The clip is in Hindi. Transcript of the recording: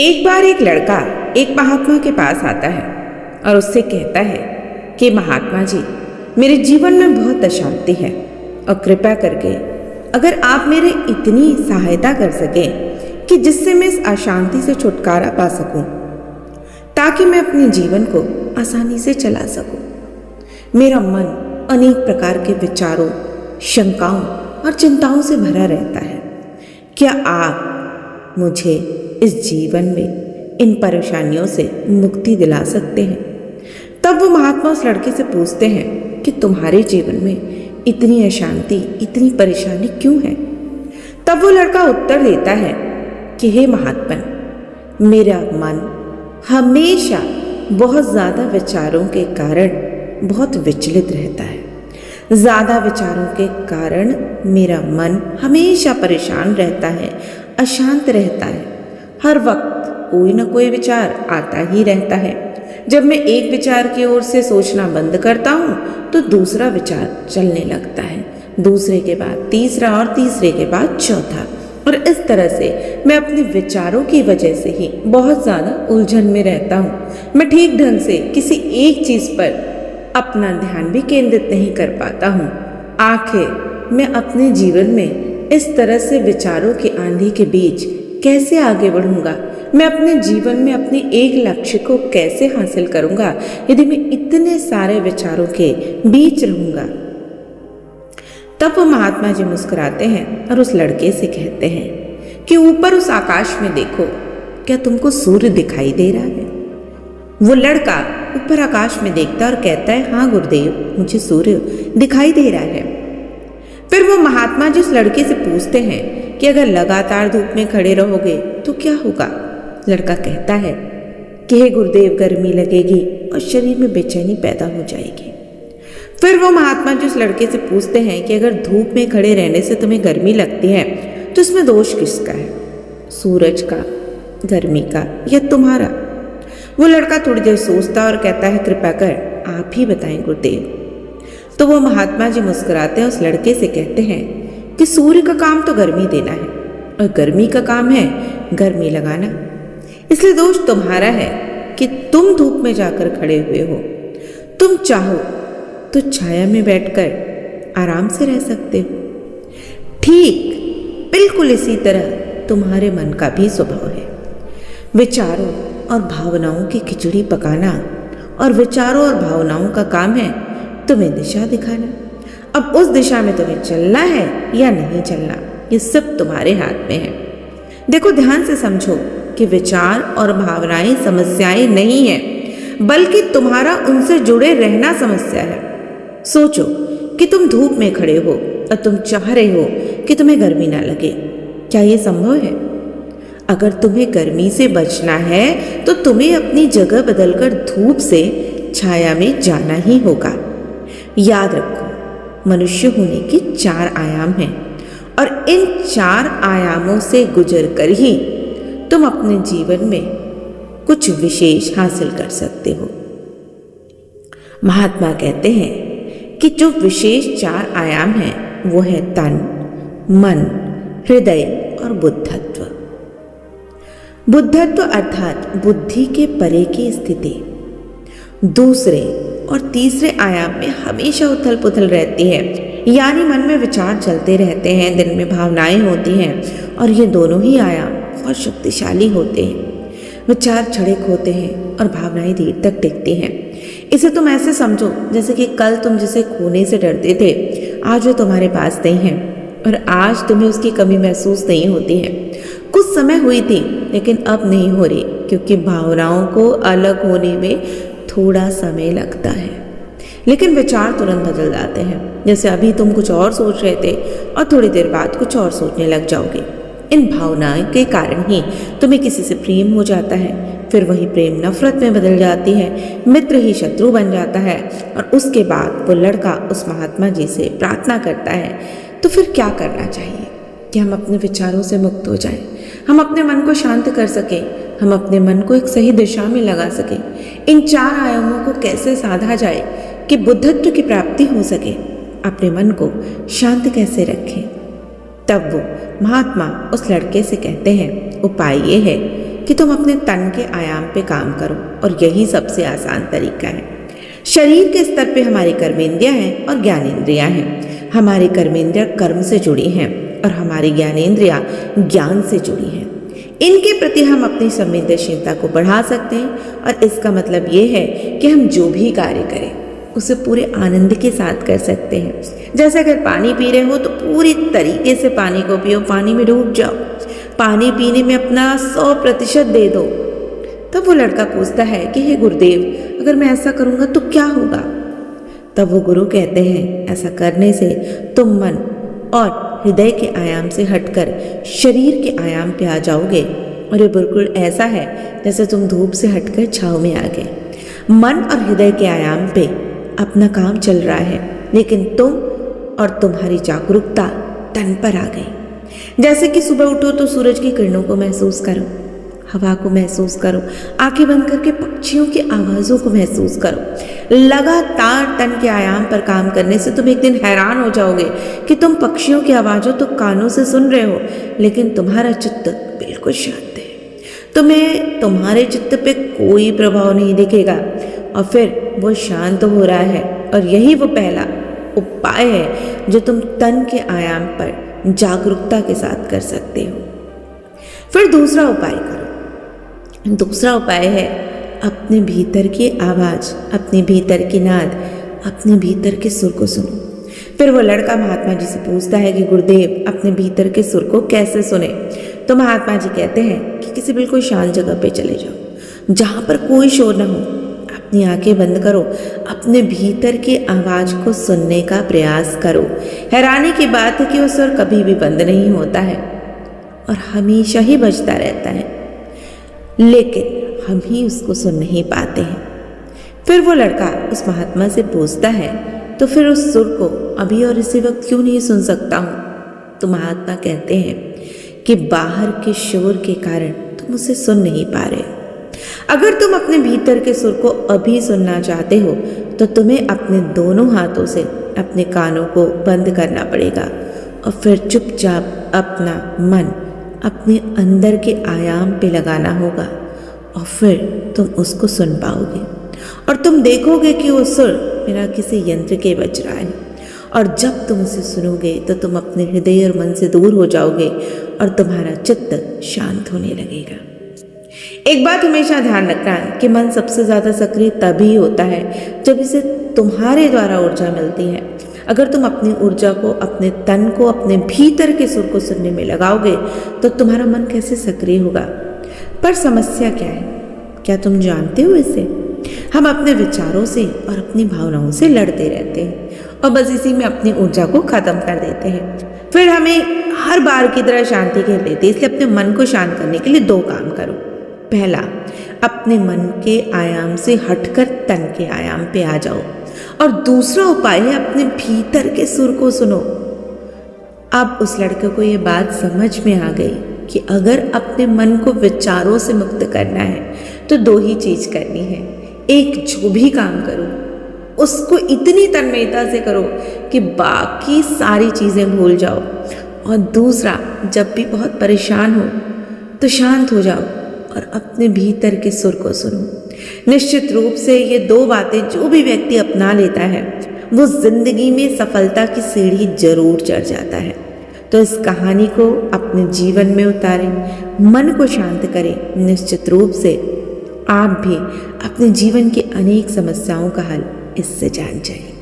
एक बार एक लड़का एक महात्मा के पास आता है और उससे कहता है कि महात्मा जी, मेरे जीवन में बहुत अशांति है और कृपया करके अगर आप मेरे इतनी सहायता कर सकें कि जिससे मैं इस अशांति से छुटकारा पा सकूं, ताकि मैं अपने जीवन को आसानी से चला सकूं। मेरा मन अनेक प्रकार के विचारों, शंकाओं और चिंताओं से भरा रहता है। क्या आप मुझे इस जीवन में इन परेशानियों से मुक्ति दिला सकते हैं? तब वो महात्मा उस लड़के से पूछते हैं कि तुम्हारे जीवन में इतनी अशांति, इतनी परेशानी क्यों है? तब वो लड़का उत्तर देता है कि हे महात्मन, मेरा मन हमेशा बहुत ज़्यादा विचारों के कारण बहुत विचलित रहता है। ज़्यादा विचारों के कारण मेरा मन हमेशा परेशान रहता है, अशांत रहता है। हर वक्त कोई ना कोई विचार आता ही रहता है। जब मैं एक विचार की ओर से सोचना बंद करता हूँ तो दूसरा विचार चलने लगता है, दूसरे के बाद तीसरा और तीसरे के बाद चौथा। और इस तरह से मैं अपने विचारों की वजह से ही बहुत ज़्यादा उलझन में रहता हूँ। मैं ठीक ढंग से किसी एक चीज़ पर अपना ध्यान भी केंद्रित नहीं कर पाता हूँ। आखिर मैं अपने जीवन में इस तरह से विचारों की आंधी के बीच कैसे आगे बढ़ूंगा? मैं अपने जीवन में अपने एक लक्ष्य को कैसे हासिल करूंगा यदि मैं इतने सारे विचारों के बीच रहूंगा? तब वो महात्मा जी मुस्कुराते हैं और उस लड़के से कहते हैं कि ऊपर उस आकाश में देखो, क्या तुमको सूर्य दिखाई दे रहा है? वो लड़का ऊपर आकाश में देखता और कहता है, हाँ गुरुदेव, मुझे सूर्य दिखाई दे रहा है। फिर वो महात्मा जी उस लड़के से पूछते हैं कि अगर लगातार धूप में खड़े रहोगे तो क्या होगा? लड़का कहता है कि हे गुरुदेव, गर्मी लगेगी और शरीर में बेचैनी पैदा हो जाएगी। फिर वो महात्मा जी उस लड़के से पूछते हैं कि अगर धूप में खड़े रहने से तुम्हें गर्मी लगती है तो इसमें दोष किसका है? सूरज का, गर्मी का या तुम्हारा? वो लड़का थोड़ी देर सोचता और कहता है, कृपया कर आप ही बताएं गुरुदेव। तो वो महात्मा जी मुस्कुराते हैं, उस लड़के से कहते हैं कि सूर्य का काम तो गर्मी देना है और गर्मी का काम है गर्मी लगाना। इसलिए दोष तुम्हारा है कि तुम धूप में जाकर खड़े हुए हो। तुम चाहो तो छाया में बैठकर आराम से रह सकते हो। ठीक बिल्कुल इसी तरह तुम्हारे मन का भी स्वभाव है। विचारों और भावनाओं की खिचड़ी पकाना और विचारों और भावनाओं का काम है तुम्हें दिशा दिखाना। अब उस दिशा में तुम्हें चलना है या नहीं चलना, ये सब तुम्हारे हाथ में है। देखो, ध्यान से समझो कि विचार और भावनाएं समस्याएं नहीं है, बल्कि तुम्हारा उनसे जुड़े रहना समस्या है। सोचो कि तुम धूप में खड़े हो और तुम चाह रहे हो कि तुम्हें गर्मी ना लगे। क्या ये संभव है? अगर तुम्हें गर्मी से बचना है तो तुम्हें अपनी जगह बदलकर धूप से छाया में जाना ही होगा। याद रखो, मनुष्य होने के 4 आयाम हैं और इन 4 आयामों से गुजरकर ही तुम अपने जीवन में कुछ विशेष हासिल कर सकते हो। महात्मा कहते हैं कि जो विशेष 4 आयाम हैं वो है तन, मन, हृदय और बुद्धत्व। बुद्धत्व अर्थात बुद्धि के परे की स्थिति। दूसरे और तीसरे आयाम में हमेशा उथल पुथल रहती है, यानी मन में विचार चलते रहते हैं, दिल में भावनाएं होती हैं और ये दोनों ही आयाम बहुत शक्तिशाली होते हैं। विचार क्षणिक होते हैं और भावनाएं देर तक टिकती हैं। इसे तुम ऐसे समझो जैसे कि कल तुम जिसे खोने से डरते थे, आज वो तुम्हारे पास नहीं है और आज तुम्हें उसकी कमी महसूस नहीं होती है। कुछ समय हुई थी लेकिन अब नहीं हो रही, क्योंकि भावनाओं को अलग होने में थोड़ा समय लगता है, लेकिन विचार तुरंत बदल जाते हैं। जैसे अभी तुम कुछ और सोच रहे थे और थोड़ी देर बाद कुछ और सोचने लग जाओगे। इन भावनाओं के कारण ही तुम्हें किसी से प्रेम हो जाता है, फिर वही प्रेम नफरत में बदल जाती है, मित्र ही शत्रु बन जाता है और उसके बाद वो लड़का उस महात्मा जी से प्रार्थना करता है। तो फिर क्या करना चाहिए कि हम अपने विचारों से मुक्त हो जाएं, हम अपने मन को शांत कर सकें, हम अपने मन को एक सही दिशा में लगा सकें। इन 4 आयामों को कैसे साधा जाए कि बुद्धत्व की प्राप्ति हो सके, अपने मन को शांत कैसे रखें? तब वो महात्मा उस लड़के से कहते हैं, उपाय ये है कि तुम अपने तन के आयाम पे काम करो, और यही सबसे आसान तरीका है। शरीर के स्तर पे हमारी कर्मेंद्रियां हैं और ज्ञानेंद्रियां हैं। हमारी कर्मेंद्रियां कर्म से जुड़ी हैं और हमारी ज्ञानेंद्रियां ज्ञान से जुड़ी हैं। इनके प्रति हम अपनी संवेदनशीलता को बढ़ा सकते हैं, और इसका मतलब ये है कि हम जो भी कार्य करें उसे पूरे आनंद के साथ कर सकते हैं। जैसे अगर पानी पी रहे हो तो पूरी तरीके से पानी को पियो, पानी में डूब जाओ, पानी पीने में अपना 100% दे दो। तब वो लड़का पूछता है कि हे गुरुदेव, अगर मैं ऐसा करूँगा तो क्या होगा? तब वो गुरु कहते हैं, ऐसा करने से तुम मन और हृदय के आयाम से हटकर शरीर के आयाम पे आ जाओगे, और ये बिल्कुल ऐसा है जैसे तुम धूप से हटकर छांव में आ गए। मन और हृदय के आयाम पे अपना काम चल रहा है, लेकिन तुम और तुम्हारी जागरूकता तन पर आ गई। जैसे कि सुबह उठो तो सूरज की किरणों को महसूस करो, हवा को महसूस करो, आंखें बंद करके पक्षियों की आवाज़ों को महसूस करो। लगातार तन के आयाम पर काम करने से तुम एक दिन हैरान हो जाओगे कि तुम पक्षियों की आवाज़ों तो कानों से सुन रहे हो, लेकिन तुम्हारा चित्त बिल्कुल शांत है। तुम्हें तुम्हारे चित्त पे कोई प्रभाव नहीं दिखेगा, और फिर वो शांत हो रहा है। और यही वो पहला उपाय है जो तुम तन के आयाम पर जागरूकता के साथ कर सकते हो। फिर दूसरा उपाय करो। दूसरा उपाय है अपने भीतर की आवाज़, अपने भीतर की नाद, अपने भीतर के सुर को सुनो। फिर वो लड़का महात्मा जी से पूछता है कि गुरुदेव, अपने भीतर के सुर को कैसे सुने? तो महात्मा जी कहते हैं कि किसी बिल्कुल शांत जगह पे चले जाओ, जहाँ पर कोई शोर ना हो। अपनी आंखें बंद करो, अपने भीतर की आवाज़ को सुनने का प्रयास करो। हैरानी की बात है कि वो सुर कभी भी बंद नहीं होता है और हमेशा ही बजता रहता है, लेकिन हम ही उसको सुन नहीं पाते हैं। फिर वो लड़का उस महात्मा से पूछता है, तो फिर उस सुर को अभी और इसी वक्त क्यों नहीं सुन सकता हूँ? तो महात्मा कहते हैं कि बाहर के शोर के कारण तुम उसे सुन नहीं पा रहे। अगर तुम अपने भीतर के सुर को अभी सुनना चाहते हो तो तुम्हें अपने दोनों हाथों से अपने कानों को बंद करना पड़ेगा, और फिर चुपचाप अपना मन अपने अंदर के आयाम पे लगाना होगा, और फिर तुम उसको सुन पाओगे। और तुम देखोगे कि वो सुर बिना किसी यंत्र के बज रहा है, और जब तुम उसे सुनोगे तो तुम अपने हृदय और मन से दूर हो जाओगे और तुम्हारा चित्त शांत होने लगेगा। एक बात हमेशा ध्यान रखना है कि मन सबसे ज़्यादा सक्रिय तभी होता है जब इसे तुम्हारे द्वारा ऊर्जा मिलती है। अगर तुम अपनी ऊर्जा को, अपने तन को, अपने भीतर के सुर को सुनने में लगाओगे तो तुम्हारा मन कैसे सक्रिय होगा? पर समस्या क्या है, क्या तुम जानते हो इसे? हम अपने विचारों से और अपनी भावनाओं से लड़ते रहते हैं और बस इसी में अपनी ऊर्जा को खत्म कर देते हैं। फिर हमें हर बार की तरह शांति घेर लेती है। इसलिए अपने मन को शांत करने के लिए 2 काम करो। पहला, अपने मन के आयाम से हटकर तन के आयाम पे आ जाओ, और दूसरा उपाय है अपने भीतर के सुर को सुनो। अब उस लड़के को ये बात समझ में आ गई कि अगर अपने मन को विचारों से मुक्त करना है तो 2 ही चीज करनी है। एक, जो भी काम करो उसको इतनी तन्मयता से करो कि बाकी सारी चीजें भूल जाओ, और दूसरा, जब भी बहुत परेशान हो तो शांत हो जाओ और अपने भीतर के सुर को सुनो। निश्चित रूप से ये 2 बातें जो भी व्यक्ति अपना लेता है वो जिंदगी में सफलता की सीढ़ी जरूर चढ़ जाता है। तो इस कहानी को अपने जीवन में उतारें, मन को शांत करें। निश्चित रूप से आप भी अपने जीवन की अनेक समस्याओं का हल इससे जान जाएं।